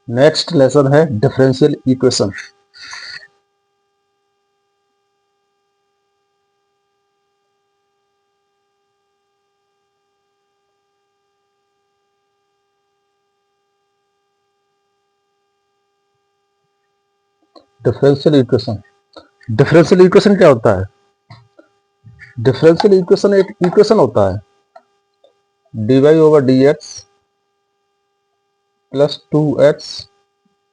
Next lesson है differential equation. Differential equation, differential equation क्या होता है? डिफरेंशियल इक्वेशन एक इक्वेशन होता है, dy over dx plus 2x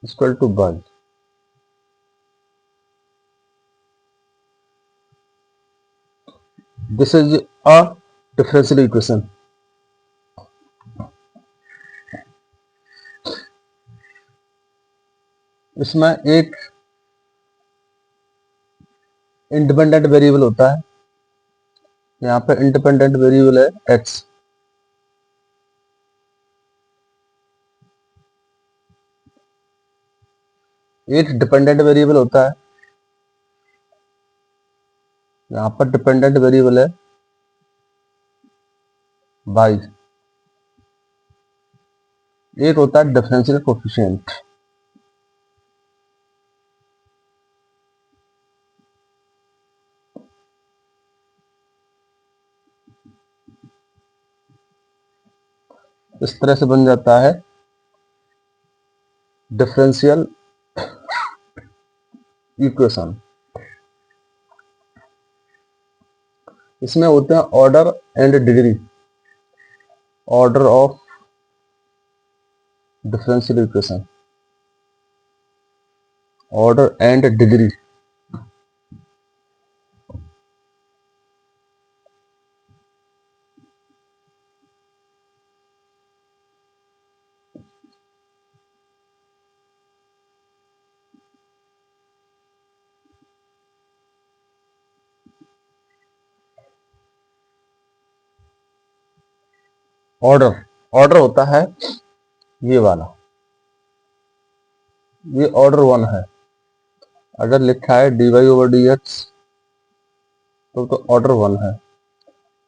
equal to y। This is a differential equation. इसमें एक इंडिपेंडेंट वेरिएबल होता है, यहाँ पे इंडिपेंडेंट वेरिएबल है x। एक डिपेंडेंट वेरिएबल होता है, यहाँ पर डिपेंडेंट वेरिएबल है y। एक होता है डिफरेंशियल कोफिशिएंट। इस तरह से बन जाता है डिफरेंशियल इक्वेशन। इसमें होते हैं order and degree, order of differential equation, order and degree. Order, order होता है ये वाला, ये ऑर्डर 1 है। अगर लिखा है dy ओवर dx तो ऑर्डर 1 है।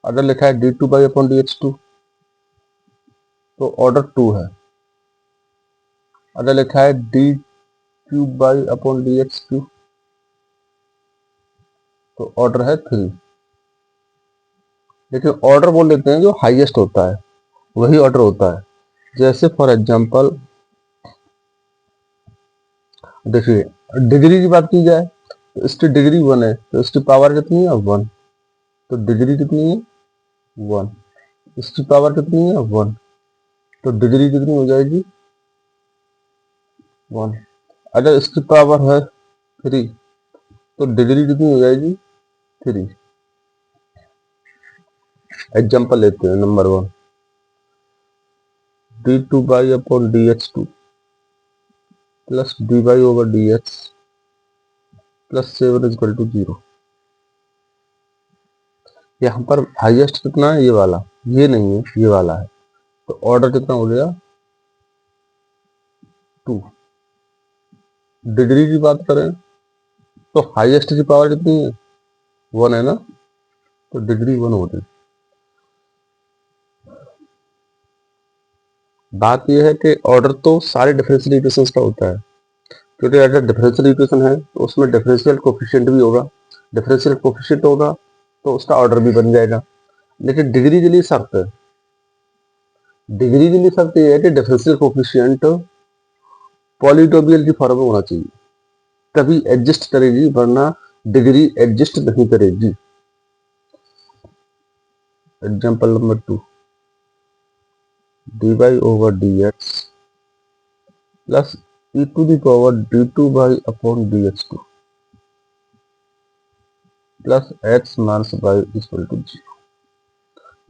अगर लिखा है d2 बाई अपॉन dx2 तो ऑर्डर 2 है। अगर लिखा है d cube by upon dx3 तो ऑर्डर है 3। लेकिन ऑर्डर बोल लेते हैं जो हाईएस्ट होता है, वही ऑर्डर होता है। जैसे फॉर एग्जांपल देखिए, डिग्री की बात की जाए तो इसकी डिग्री 1 है, तो इसकी पावर कितनी है 1। तो डिग्री कितनी है 1। इसकी पावर कितनी है 1, तो डिग्री कितनी हो जाएगी 1। अगर इसकी पावर है 3 तो डिग्री कितनी हो जाएगी 3। एग्जांपल लेते हैं number 1, d2 by upon dx2 plus dy over dx plus 7 equal to 0। यहाँ पर हाईएस्ट कितना है, ये वाला, ये नहीं है, ये वाला है। तो ऑर्डर कितना हो गया 2। डिग्री की बात करें तो हाईएस्ट की पावर कितनी है 1 है ना, तो डिग्री 1 हो गई। बात यह है कि ऑर्डर तो सारे डिफरेंशियल इक्वेशंस का होता है, क्योंकि अगर डिफरेंशियल इक्वेशन है तो उसमें डिफरेंशियल कोफिशिएंट भी होगा। डिफरेंशियल कोफिशिएंट होगा तो उसका ऑर्डर भी बन जाएगा। लेकिन डिग्री के लिए शर्त है, डिग्री के लिए शर्त यह है कि डिफरेंशियल कोफिशिएंट पॉलिनोमियल की फॉर्म में होना चाहिए, तभी एग्जिस्ट करेगी, वरना डिग्री एग्जिस्ट नहीं करेगी। Example number 2, dy over dx plus e to the power d2 by upon dx2 plus x minus y equal to 0।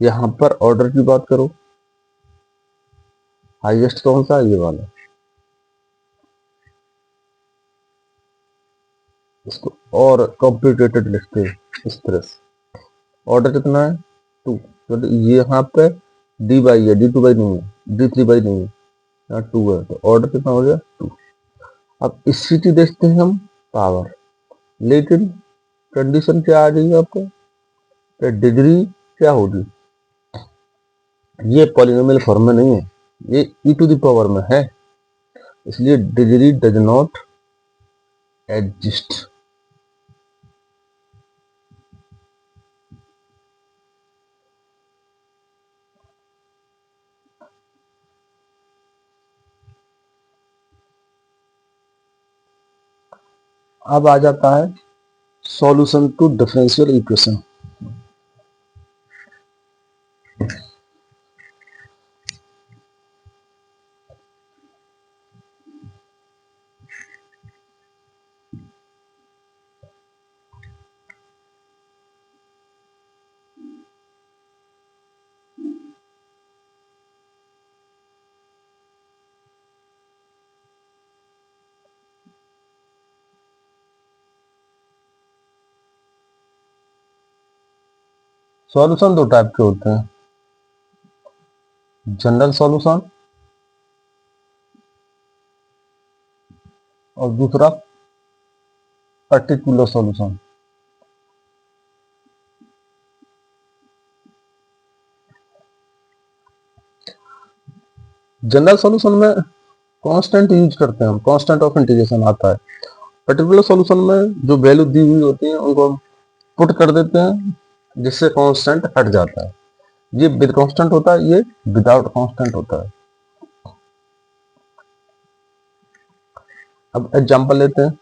यहाँ पर ऑर्डर की बात करो, हाईएस्ट कौन सा है, ये वाला। इसको और कॉम्प्लिकेटेड लिखते हैं इस तरह से। ऑर्डर कितना है 2, तो ये यहाँ पे dy है, d2 बाई नहीं है, d3 बाई नहीं है, यहाँ 2 है, तो ऑर्डर कितना हो गया 2। अब इसी की देखते हैं हम पावर, लेकिन कंडीशन क्या आ गई है आपको, डिग्री क्या होगी, ये पॉलिनोमियल फॉर्म में नहीं है, ये e टू द पावर में है। इसलिए डिग्री डज नॉट एग्जिस्ट। अब आ जाता है solution to differential equation. Solution दो टाइप के होते हैं, जनरल सॉल्यूशन और दूसरा पर्टिकुलर सॉल्यूशन। जनरल सॉल्यूशन में कांस्टेंट यूज करते हैं हम, कांस्टेंट ऑफ इंटीग्रेशन आता है। पर्टिकुलर सॉल्यूशन में जो वैल्यू दी हुई होती है उनको हम पुट कर देते हैं, जिससे कांस्टेंट हट जाता है। ये विद कांस्टेंट होता है, ये विदाउट कांस्टेंट होता है। अब एग्जांपल लेते हैं।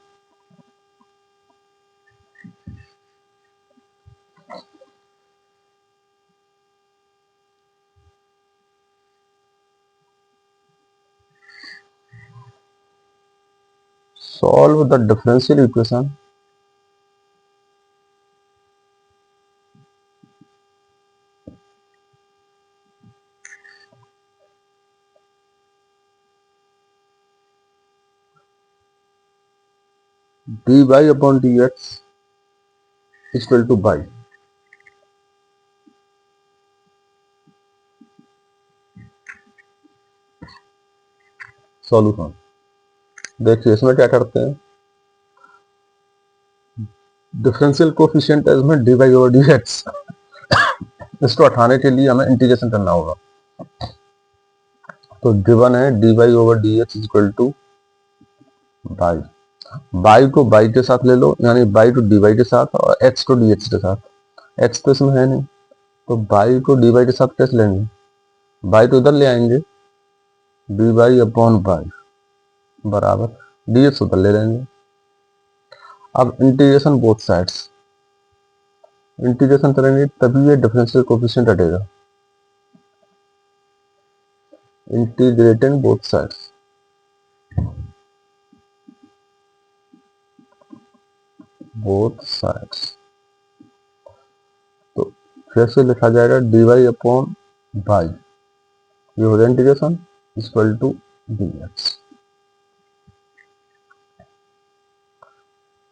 Solve the differential equation dy upon dx equal two by. Solution देखिए, इसमें क्या करते हैं, डिफरेंशियल कोफिशिएंट है इसमें dy ओवर dx। इसको हटाने के लिए हमें इंटीग्रेशन करना होगा। तो गिवन है dy over dx equal two by. By को बाई के साथ ले लो, यानी बाई टू डी के साथ, और एक्स को डी के साथ। एक्स तो इसमें है नहीं, तो बाई को डी के साथ कैसे लेंगे, बाई तो उधर ले आएंगे, डी बाई अपॉन बाई बराबर डी एक्स उधर ले लेंगे। अब इंटीग्रेशन बोथ साइड्स, इंटीग्रेशन करेंगे तभी ये डिफरेंशियल कोफिशिएंट हटेगा। Integrating both sides, both sides, तो फिर से लिखा जाएगा डी वाई अपॉन बाई, ये हो जाए integration equal to D X.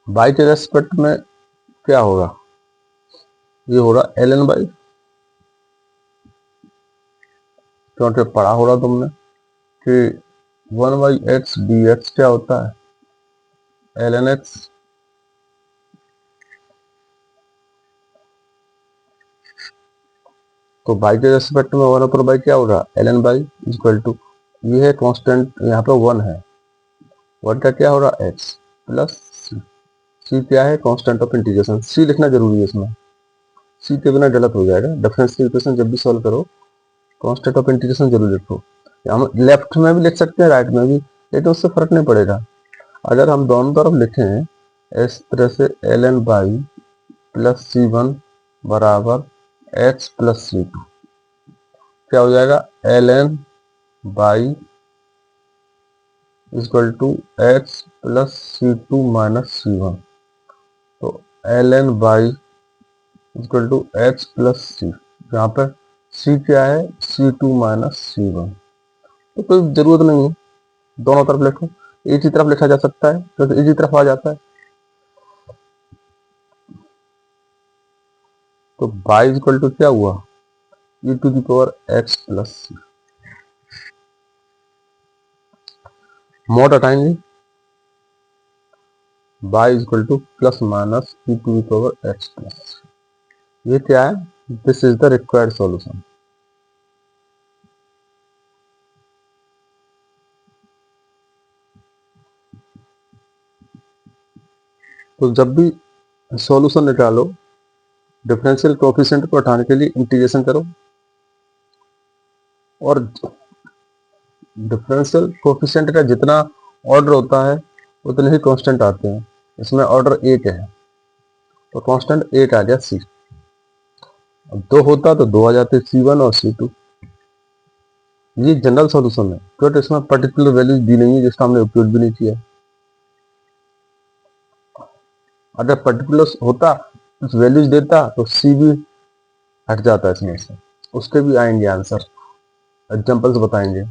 By के रेस्पेक्ट में क्या होगा, ये हो रहा एल एन बाई, क्योंकि पढ़ा हो रहा तुमने कि 1/x dx क्या होता है, एल एन एक्स। तो बाई के रेस्पेक्ट में 1/बाई क्या हो रहा है, L N by equal to, ये है कांस्टेंट, यहाँ पे 1 है, 1 का क्या हो रहा है x प्लस सी। सी क्या है, कांस्टेंट ऑफ इंटीग्रेशन। सी लिखना जरूरी है इसमें, सी के बिना गलत हो जाएगा। डिफरेंशियल इक्वेशन जब भी सॉल्व करो कांस्टेंट ऑफ इंटीग्रेशन जरूर लिखो। हम लेफ्ट में भी लिख सकते हैं, राइट में भी, लेकिन उससे फर्क नहीं पड़ेगा। अगर हम दोनों तरफ लिखें इस तरह से, L N y plus C one बराबर एक्स प्लस सी टू, क्या हो जाएगा, L N by equal to x plus C two minus C one. तो L N by equal to x plus C, यहाँ पर सी क्या है, C two minus C one. तो कोई जरूरत नहीं है दोनों तरफ लिखो, एक ही तरफ लिखा जा सकता है तो एक ही तरफ आ जाता है। तो बाई इक्वल टू क्या हुआ, e to the power x plus c. Mod हटाएंगे, y equal to plus minus e to the power x plus, ये क्या है, this is the required solution. तो जब भी सॉल्यूशन निकालो, डिफरेंशियल कोएफिशिएंट को हटाने के लिए इंटीग्रेशन करो और डिफरेंशियल कोएफिशिएंट का जितना ऑर्डर होता है उतने ही कांस्टेंट आते हैं। इसमें ऑर्डर 1 है तो कांस्टेंट 1 आ गया सी। अब 2 होता तो 2 आ जाते, C1 और C2। ये जनरल सॉल्यूशन है बट इसमें पर्टिकुलर वैल्यूज दी नहीं है जिसका हमने उपयोग भी नहीं किया। अगर पर्टिकुलर होता कुछ वैल्यूज देता तो सी भी हट जाता इसमें से, उसके भी आएंगे आंसर, एग्जांपल्स बताएंगे।